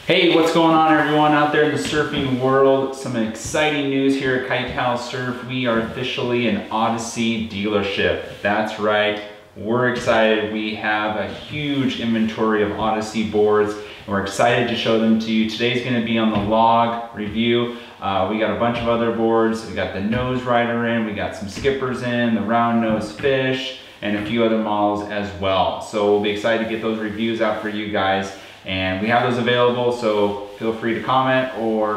Hey, what's going on everyone out there in the surfing world? Some exciting news here at Kite Surf. We are officially an Odysea dealership. That's right, we're excited. We have a huge inventory of Odysea boards and we're excited to show them to you. Today's gonna be on the log review. We got a bunch of other boards. We got the nose rider in, we got some skippers in, the round nose fish, and a few other models as well. So we'll be excited to get those reviews out for you guys. And we have those available, so feel free to comment or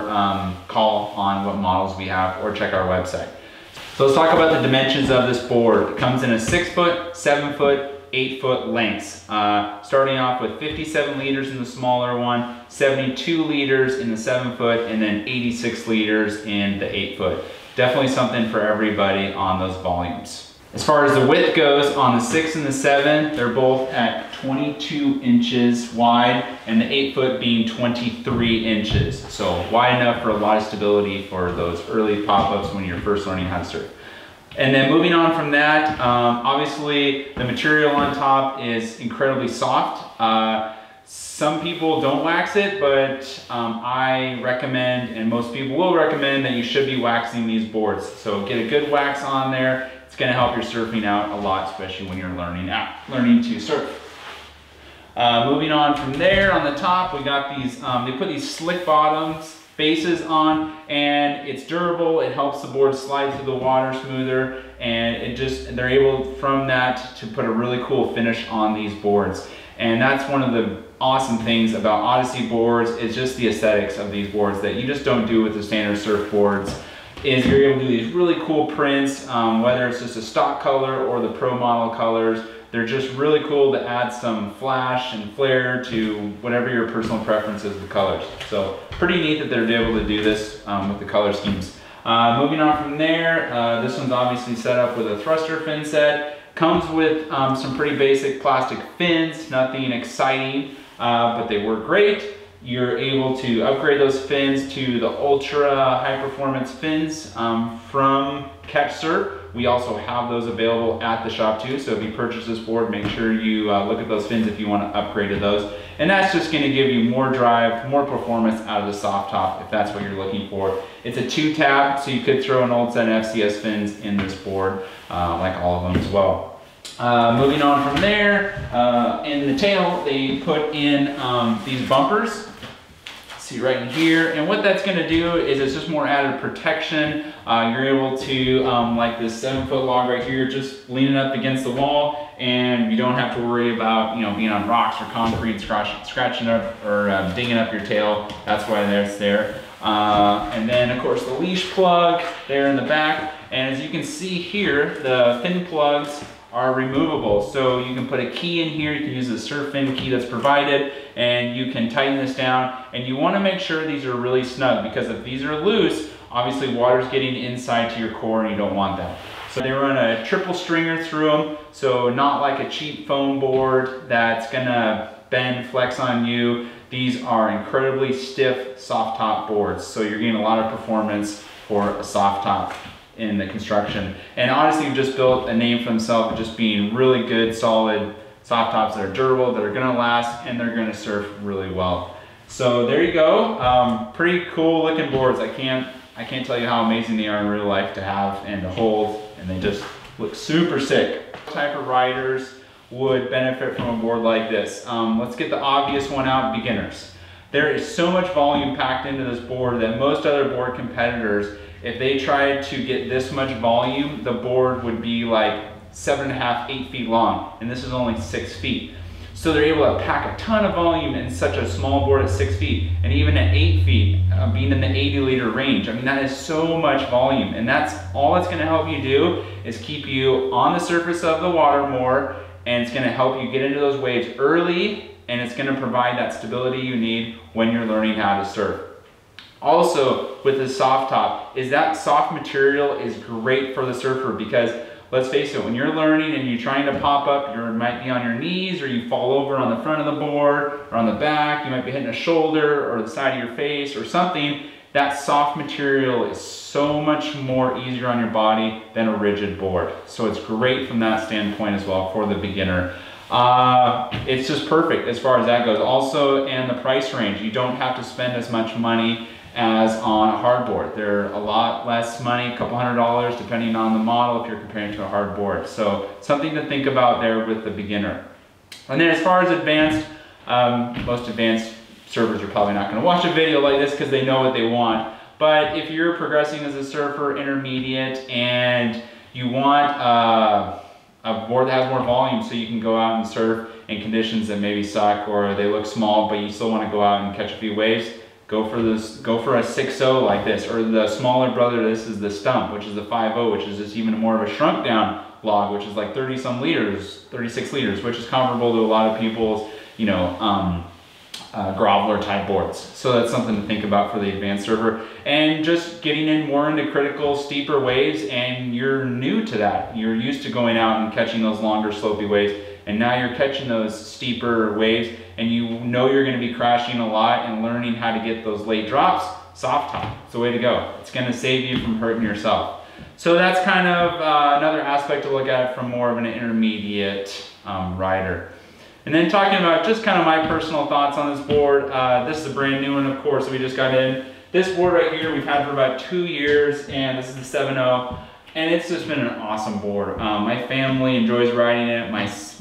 call on what models we have or check our website. So let's talk about the dimensions of this board. It comes in a 6 foot, 7 foot, 8 foot lengths. Starting off with 57 liters in the smaller one, 72 liters in the 7 foot, and then 86 liters in the 8 foot. Definitely something for everybody on those volumes. As far as the width goes, on the 6 and the 7, they're both at 22 inches wide, and the 8 foot being 23 inches. So wide enough for a lot of stability for those early pop-ups when you're first learning how to surf. And then moving on from that, obviously the material on top is incredibly soft. Some people don't wax it, but I recommend, and most people will recommend, that you should be waxing these boards. So get a good wax on there. It's gonna help your surfing out a lot, especially when you're learning to surf. Moving on from there, on the top, we got these, they put these slick bottoms bases on, and it's durable. It helps the board slide through the water smoother, and they're able from that to put a really cool finish on these boards. And that's one of the awesome things about Odysea boards, is just the aesthetics of these boards that you just don't do with the standard surfboards. Is you're able to do these really cool prints, whether it's just a stock color or the pro model colors. They're just really cool to add some flash and flare to whatever your personal preference is with colors. So pretty neat that they're able to do this with the color schemes. Moving on from there, this one's obviously set up with a thruster fin set. Comes with some pretty basic plastic fins, nothing exciting, but they work great. You're able to upgrade those fins to the ultra high performance fins from Kite Surf. We also have those available at the shop too. So if you purchase this board, make sure you look at those fins if you want to upgrade to those. And that's just going to give you more drive, more performance out of the soft top if that's what you're looking for. It's a 2-tab, so you could throw an old set of FCS fins in this board, like all of them as well. Moving on from there, in the tail, they put in these bumpers. See right in here, and what that's going to do is it's just more added protection. You're able to, like this 7 foot log right here, just leaning up against the wall, and you don't have to worry about being on rocks or concrete, scratching up or dinging up your tail. That's why that's there. And then of course the leash plug there in the back, and as you can see here, the fin plugs are removable. So you can put a key in here, you can use the surf fin key that's provided, and you can tighten this down. And you wanna make sure these are really snug, because if these are loose, obviously water's getting inside to your core and you don't want that. So they run a triple stringer through them, so not like a cheap foam board that's gonna bend, flex on you. These are incredibly stiff, soft top boards, so you're getting a lot of performance for a soft top in the construction. And honestly, we've just built a name for themselves of just being really good, solid soft tops that are durable, that are gonna last, and they're gonna surf really well. So there you go. Pretty cool looking boards. I can't tell you how amazing they are in real life to have and to hold, and they just look super sick. What type of riders would benefit from a board like this? Let's get the obvious one out, beginners. There is so much volume packed into this board that most other board competitors, if they tried to get this much volume, the board would be like 7.5, 8 feet long, and this is only 6 feet. So they're able to pack a ton of volume in such a small board at 6 feet, and even at 8 feet, being in the 80 liter range. I mean, that is so much volume, and that's all it's gonna help you do is keep you on the surface of the water more, and it's gonna help you get into those waves early, and it's gonna provide that stability you need when you're learning how to surf. Also, with the soft top, is that soft material is great for the surfer, because let's face it, when you're learning and you're trying to pop up, you might be on your knees, or you fall over on the front of the board or on the back, you might be hitting a shoulder or the side of your face or something. That soft material is so much more easier on your body than a rigid board. So it's great from that standpoint as well for the beginner. It's just perfect as far as that goes. Also, and the price range, you don't have to spend as much money as on a hardboard. They're a lot less money, a couple $100 depending on the model if you're comparing to a hardboard. So something to think about there with the beginner. And then as far as advanced, most advanced surfers are probably not going to watch a video like this because they know what they want. But if you're progressing as a surfer, intermediate, and you want a board that has more volume so you can go out and surf in conditions that maybe suck or they look small, but you still want to go out and catch a few waves, go for a 6.0 like this, or the smaller brother. This is the Stump, which is the 5.0, which is just even more of a shrunk down log, which is like 30 some liters, 36 liters, which is comparable to a lot of people's, you know, groveler type boards. So that's something to think about for the advanced surfer. And just getting in more into critical, steeper waves, and you're new to that. You're used to going out and catching those longer, slopey waves, and now you're catching those steeper waves, and you know you're going to be crashing a lot, and learning how to get those late drops, soft top. It's the way to go. It's going to save you from hurting yourself. So that's kind of another aspect to look at from more of an intermediate rider. And then talking about just kind of my personal thoughts on this board. This is a brand new one, of course, that we just got in. This board right here we've had for about 2 years, and this is the 7.0, and it's just been an awesome board. My family enjoys riding it.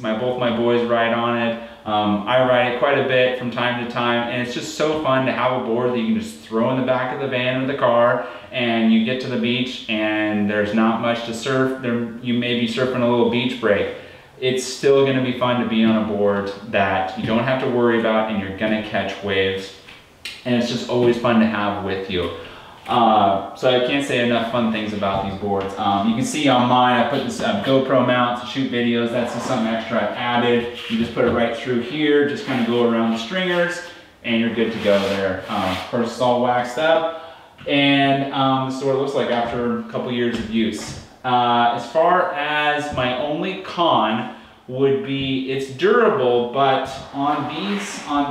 Both my boys ride on it. I ride it quite a bit from time to time, and it's just so fun to have a board that you can just throw in the back of the van or the car, and you get to the beach and there's not much to surf. You may be surfing a little beach break. It's still going to be fun to be on a board that you don't have to worry about, and you're going to catch waves, and it's just always fun to have with you. So I can't say enough fun things about these boards. You can see on mine I put this GoPro mount to shoot videos. That's just something extra I've added. You just put it right through here, just kind of go around the stringers, and you're good to go there. Of course, it's all waxed up, and this is what it looks like after a couple years of use. As far as my only con would be it's durable, but on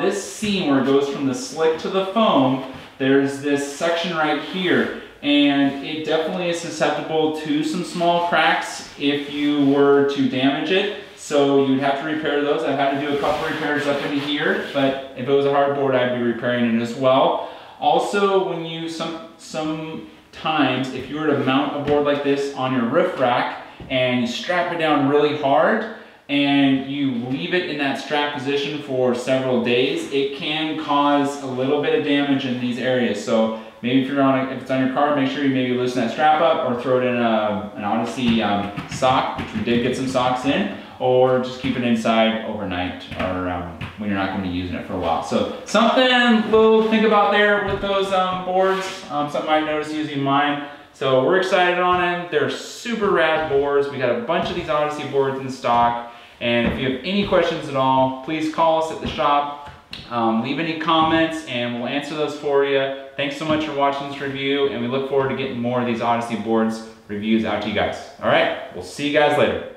this seam where it goes from the slick to the foam, there's this section right here, and it definitely is susceptible to some small cracks if you were to damage it. So you'd have to repair those. I've had to do a couple repairs up into here, but if it was a hard board, I'd be repairing it as well. Also, when you sometimes, if you were to mount a board like this on your roof rack and you strap it down really hard and you leave it in that strap position for several days, it can cause a little bit of damage in these areas. So maybe if it's on your car, make sure you maybe loosen that strap up or throw it in an Odyssey sock, which we did get some socks in, or just keep it inside overnight or when you're not going to be using it for a while. So something we'll think about there with those boards, something I noticed using mine. So we're excited on them. They're super rad boards. We got a bunch of these Odyssey boards in stock. And if you have any questions at all, please call us at the shop. Leave any comments and we'll answer those for you. Thanks so much for watching this review, and we look forward to getting more of these Odyssey boards reviews out to you guys. All right, we'll see you guys later.